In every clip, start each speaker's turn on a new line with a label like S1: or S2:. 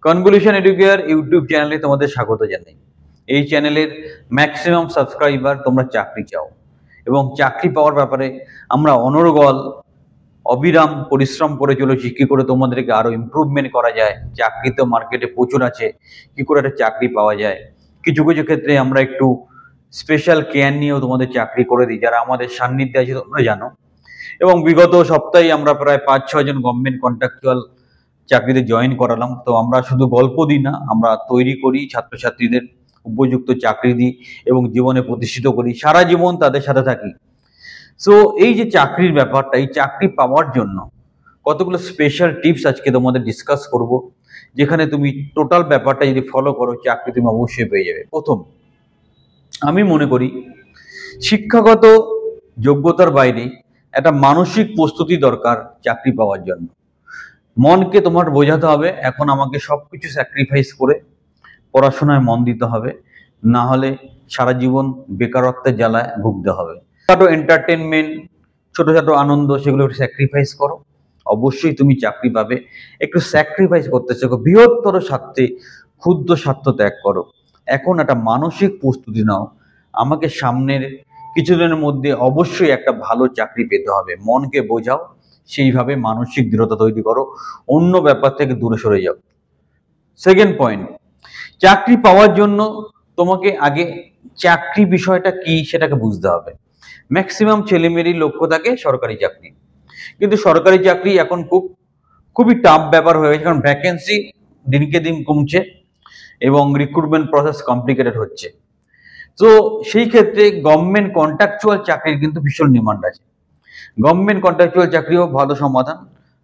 S1: Convolution educare YouTube চ্যানেলে তোমাদের স্বাগত জানাই। এই চ্যানেলের ম্যাক্সিমাম সাবস্ক্রাইবার তোমরা চাকরি চাও এবং চাকরি পাওয়ার ব্যাপারে আমরা অনর্গল অবিরাম পরিশ্রম করে চলেছি কি করে তোমাদেরকে আরো ইমপ্রুভমেন্ট করা যায়। চাকরি তো মার্কেটে প্রচুর আছে, কি করে একটা চাকরি পাওয়া যায়। কিছু কিছু ক্ষেত্রে আমরা একটু স্পেশাল কেয়ার নিয়েও তোমাদের চাকরি করে দিই, যারা আমাদের সান্নিধ্যে আছে তোমরা জানো। এবং বিগত সপ্তাহে আমরা প্রায় 5-6 জন গভর্নমেন্ট কন্ট্রাকচুয়াল চাকরিতে জয়েন করালাম। তো আমরা শুধু গল্প দিই না, আমরা তৈরি করি ছাত্রছাত্রীদের, উপযুক্ত চাকরি দিই এবং জীবনে প্রতিষ্ঠিত করি, সারা জীবন তাদের সাথে থাকি। সো এই যে চাকরির ব্যাপারটা, এই চাকরি পাওয়ার জন্য কতগুলো স্পেশাল টিপস আজকে তোমাদের ডিসকাস করব, যেখানে তুমি টোটাল ব্যাপারটা যদি ফলো করো চাকরি তুমি অবশ্যই পেয়ে যাবে। প্রথম, আমি মনে করি শিক্ষাগত যোগ্যতার বাইরে একটা মানসিক প্রস্তুতি দরকার চাকরি পাওয়ার জন্য। মনকে তোমার বোঝাতে হবে এখন আমাকে সবকিছু স্যাক্রিফাইস করে পড়াশোনায় মন দিতে হবে, না হলে সারা জীবন বেকারত্বের জ্বালায় ভুগতে হবে। ছোটো এন্টারটেনমেন্ট, ছোট ছোট আনন্দ, সেগুলো একটু স্যাক্রিফাইস করো, অবশ্যই তুমি চাকরি পাবে। একটু স্যাক্রিফাইস করতে শেখো, বৃহত্তর স্বার্থে ক্ষুদ্র স্বার্থ ত্যাগ করো। এখন একটা মানসিক প্রস্তুতি নাও, আমাকে সামনের কিছুদিনের মধ্যে অবশ্যই একটা ভালো চাকরি পেতে হবে। মনকে বোঝাও, সেইভাবে মানসিক দৃঢ়তা তৈরি করো, অন্য ব্যাপার থেকে দূরে সরে যাও। সেকেন্ড পয়েন্ট, চাকরি পাওয়ার জন্য তোমাকে আগে চাকরি বিষয়টা কি সেটাকে বুঝতে হবে। ম্যাক্সিমাম ছেলেমেয়েরই লক্ষ্য থাকে সরকারি চাকরি, কিন্তু সরকারি চাকরি এখন খুবই টাফ ব্যাপার হয়ে গেছে, কারণ ভ্যাকেন্সি দিনকে দিন কমছে এবং রিক্রুটমেন্ট প্রসেস কমপ্লিকেটেড হচ্ছে। তো সেই ক্ষেত্রে গভর্নমেন্ট কন্ট্রাকচুয়াল চাকরির কিন্তু ভীষণ ডিমান্ড আছে। গভর্নমেন্ট কন্ট্রাকচুয়াল চাকরিও ভালো সমাধান,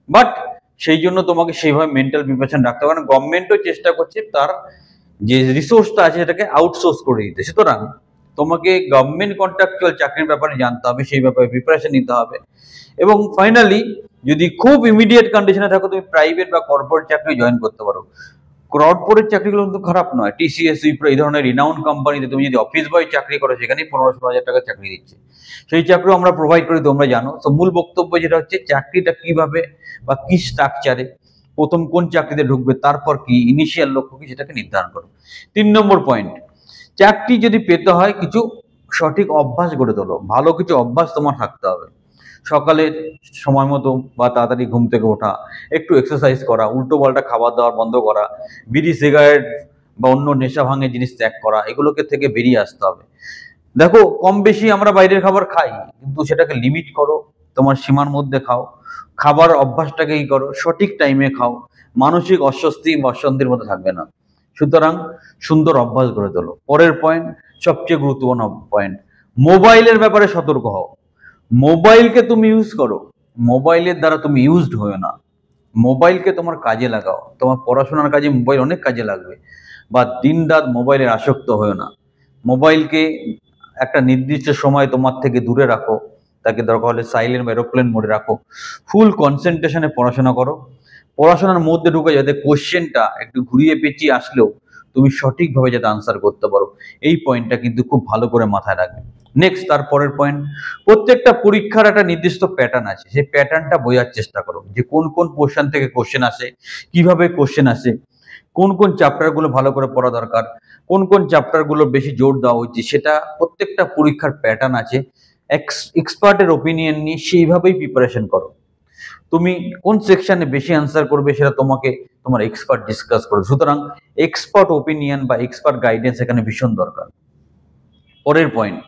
S1: বাট সেই জন্য তোমাকে সেইভাবে মেন্টাল প্রিপারেশন রাখতে হবে, কারণ গভর্নমেন্টও চেষ্টা করছে তার যে রিসোর্সটা আছে সেটাকে আউটসোর্স করে দিতে। সুতরাং তোমাকে গভর্নমেন্ট কন্ট্রাকচুয়াল চাকরির ব্যাপারে জানতে হবে, সেই ব্যাপারে প্রিপারেশন নিতে হবে। এবং ফাইনালি যদি খুব ইমিডিয়েট কন্ডিশনে থাকো, তুমি প্রাইভেট বা কর্পোরেট চাকরি জয়েন করতে পারো। কর্পোরেট চাকরিগুলো কিন্তু খারাপ নয়, টিসিএস, উইপ্রো এই ধরনের রিনাউন্ড কোম্পানিতে তুমি যদি অফিস বয় চাকরি করো, সেখানেই 15-16 হাজার টাকা চাকরি দিচ্ছে। সেই চাকরিও আমরা প্রোভাইড করি, তোমরা জানো। তো মূল বক্তব্য যেটা হচ্ছে, চাকরিটা কিভাবে বা কি স্ট্রাকচারে প্রথম কোন চাকরিতে ঢুকবে, তারপর কি ইনিশিয়াল লক্ষ্য কি সেটাকে নির্ধারণ করো। 3 নম্বর পয়েন্ট, চাকরি যদি পেতে হয় কিছু সঠিক অভ্যাস গড়ে তোলো। ভালো কিছু অভ্যাস তোমার থাকতে হবে। সকালে সময় মতো বা তাড়াতাড়ি ঘুম থেকে ওঠা, একটু এক্সারসাইজ করা, উল্টো পাল্টা খাবার দাবার বন্ধ করা, বিড়ি সিগারেট বা অন্য নেশা ভাঙে জিনিস ত্যাগ করা, এগুলোকে থেকে বেরিয়ে আসতে হবে। দেখো, কম বেশি আমরা বাইরের খাবার খাই, কিন্তু সেটাকে লিমিট করো, তোমার সীমার মধ্যে খাও। খাবার অভ্যাসটাকে কি করো, সঠিক টাইমে খাও, মানসিক অস্বস্তি বা অশান্তির মধ্যে থাকবে না। সুতরাং সুন্দর অভ্যাস গড়ে তোলো। পরের পয়েন্ট, সবচেয়ে গুরুত্বপূর্ণ পয়েন্ট, মোবাইলের ব্যাপারে সতর্ক হও। মোবাইলকে তুমি ইউজ করো, মোবাইলের দ্বারা তুমি ইউজড হও না। মোবাইলকে তোমার কাজে লাগাও, তোমার পড়াশোনার কাজে মোবাইল অনেক কাজে লাগবে, বা দিন রাত মোবাইলের আসক্ত হও না। মোবাইলকে একটা নির্দিষ্ট সময় তোমার থেকে দূরে রাখো, তাকে দরকার হলে সাইলেন্ট বা এরোপ্লেন মোডে রাখো। ফুল কনসেন্ট্রেশনে পড়াশোনা করো। পড়াশোনার মধ্যে ঢুকে যাতে কোশ্চেনটা একটু ঘুরিয়ে পেঁচিয়ে আসলেও তুমি সঠিকভাবে যাতে আনসার করতে পারো, এই পয়েন্টটা কিন্তু খুব ভালো করে মাথায় রাখবে। নেক্সট, তারপরের পয়েন্ট, প্রত্যেকটা পরীক্ষার একটা নির্দিষ্ট প্যাটার্ন আছে, সেই প্যাটার্নটা বোঝার চেষ্টা করো, যে কোন কোন পোর্শন থেকে কোশ্চেন আসে, কিভাবে কোশ্চেন আসে, কোন কোন চ্যাপ্টারগুলো ভালো করে পড়া দরকার, কোন কোন চ্যাপ্টারগুলো বেশি জোর দেওয়া উচিত, সেটা প্রত্যেকটা পরীক্ষার প্যাটার্ন আছে। এক্সপার্টের ওপিনিয়ন নিয়ে সেইভাবেই প্রিপারেশন করো। তুমি কোন সেকশনে বেশি অ্যান্সার করবে সেটা তোমাকে তোমার এক্সপার্ট ডিসকাস করবে। সুতরাং এক্সপার্ট ওপিনিয়ন বা এক্সপার্ট গাইডেন্স এখানে ভীষণ দরকার। পরের পয়েন্ট,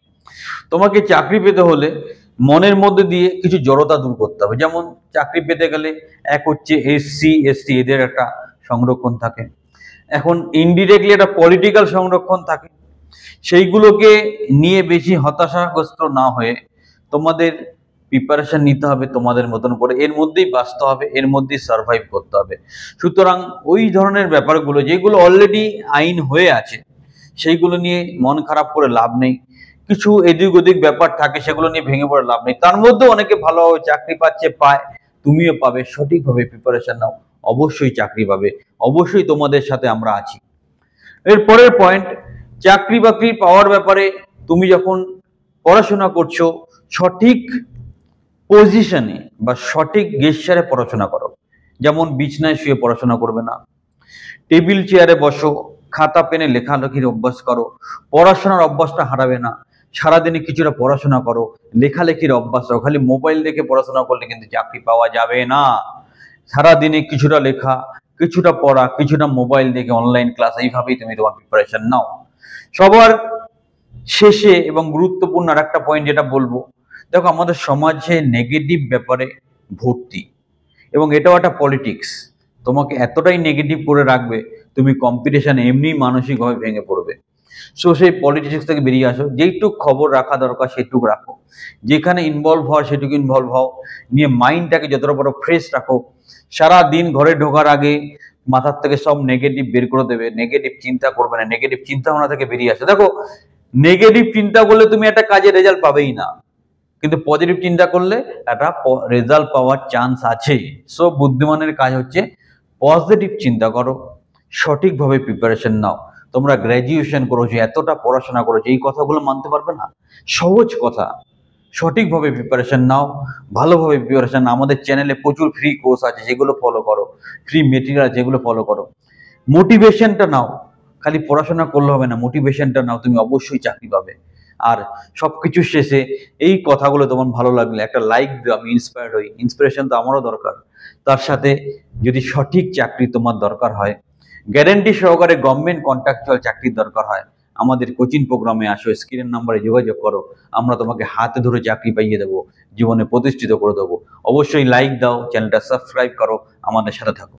S1: তোমাকে চাকরি পেতে হলে মনের মধ্যে দিয়ে কিছু জড়তা দূর করতে হবে। যেমন চাকরি পেতে গেলে এক হচ্ছে এসসি এসটি, এদের একটা সংরক্ষণ থাকে। এখন ইনডিরেক্টলি একটা পলিটিক্যাল সংরক্ষণ থাকে। সেইগুলোকে নিয়ে বেশি হতাশাগ্রস্ত না হয়ে তোমাদের প্রিপারেশন নিতে হবে তোমাদের মতন করে, এর মধ্যেই বাঁচতে হবে, এর মধ্যেই সার্ভাইভ করতে হবে। সুতরাং ওই ধরনের ব্যাপারগুলো যেগুলো অলরেডি আইন হয়ে আছে, সেইগুলো নিয়ে মন খারাপ করে লাভ নেই। কিছু এদিক ওদিক ব্যাপার থাকে, সেগুলো নিয়ে ভেঙে পড়ে লাভ নেই। তার মধ্যে অনেকে ভালোভাবে চাকরি পায়, তুমিও পাবে। সঠিকভাবে প্রিপারেশন নাও, অবশ্যই চাকরি পাবে, অবশ্যই তোমাদের সাথে আমরা আছি। এর পরের পয়েন্ট, চাকরি বাকরি পাওয়ার ব্যাপারে তুমি যখন পড়াশোনা করছো, সঠিক পজিশনে বা সঠিক গেস্টারে পড়াশোনা করো। যেমন বিছনায় শুয়ে পড়াশোনা করবে না, টেবিল চেয়ারে বসো, খাতা পেনে লেখালেখির অভ্যাস করো, পড়াশোনার অভ্যাসটা হারাবে না। সারাদিনে কিছুটা পড়াশোনা করো, লেখালেখির অভ্যাস রাখো। খালি মোবাইল দেখে পড়াশোনা করলে কিন্তু চাকরি পাওয়া যাবে না। সারাদিনে কিছুটা লেখা, কিছুটা পড়া, কিছুটা মোবাইল দেখে অনলাইন ক্লাস, এইভাবেই তুমি তোমার প্রিপারেশন নাও। সবার শেষে এবং গুরুত্বপূর্ণ আর একটা পয়েন্ট যেটা বলবো, দেখো আমাদের সমাজে নেগেটিভ ব্যাপারে ভর্তি, এবং এটাও একটা পলিটিক্স। তোমাকে এতটাই নেগেটিভ করে রাখবে, তুমি কম্পিটিশনে এমনি মানসিকভাবে ভেঙে পড়বে। সো সেই পলিটিক্স থেকে বেরিয়ে আসো, যেইটুক খবর রাখা দরকার সেটুকু রাখো, যেখানে ইনভলভ হওয়ার সেটুকু ইনভলভ হও, নিয়ে মাইন্ডটাকে যতটা বড় ফ্রেশ রাখো। সারা দিন ঘরে ঢোকার আগে মাথার থেকে সব নেগেটিভ বের করে দেবে, নেগেটিভ চিন্তা করবে না, নেগেটিভ চিন্তা ভাবনা থেকে বেরিয়ে আসো। দেখো, নেগেটিভ চিন্তা করলে তুমি একটা কাজের রেজাল্ট পাবেই না, কিন্তু পজিটিভ চিন্তা করলে একটা রেজাল্ট পাওয়ার চান্স আছে। সো বুদ্ধিমানের কাজ হচ্ছে পজিটিভ চিন্তা করো, সঠিকভাবে প্রিপারেশন নাও। তোমরা গ্র্যাজুয়েশন করেছো, এতটা পড়াশোনা করেছো, এই কথাগুলো মানতে পারবে না? সহজ কথা। সঠিকভাবে প্রিপারেশন নাও, ভালোভাবে প্রিপারেশন। আমাদের চ্যানেলে প্রচুর ফ্রি কোর্স আছে, যেগুলো ফলো করো, ফ্রি মেটেরিয়াল যেগুলো ফলো করো। মোটিভেশনটা নাও, খালি পড়াশোনা করলে হবে না, মোটিভেশনটা নাও, তুমি অবশ্যই চাকরি পাবে। আর সবকিছু শেষে এই কথাগুলো তোমার ভালো লাগলে একটা লাইক দিও, আমি ইন্সপায়ার্ড হই। ইন্সপিরেশন তো আমারও দরকার। তার সাথে যদি সঠিক চাকরি তোমার দরকার হয়, গ্যারেন্টি সহকারে গভর্নমেন্ট কন্ট্রাকচুয়াল চাকরির দরকার হয়, আমাদের কোচিং প্রোগ্রামে আসো, স্ক্রিনের নাম্বারে যোগাযোগ করো, আমরা তোমাকে হাতে ধরে চাকরি পাইয়ে দেবো, জীবনে প্রতিষ্ঠিত করে দেবো। অবশ্যই লাইক দাও, চ্যানেলটা সাবস্ক্রাইব করো, আমাদের সাথে থাকো।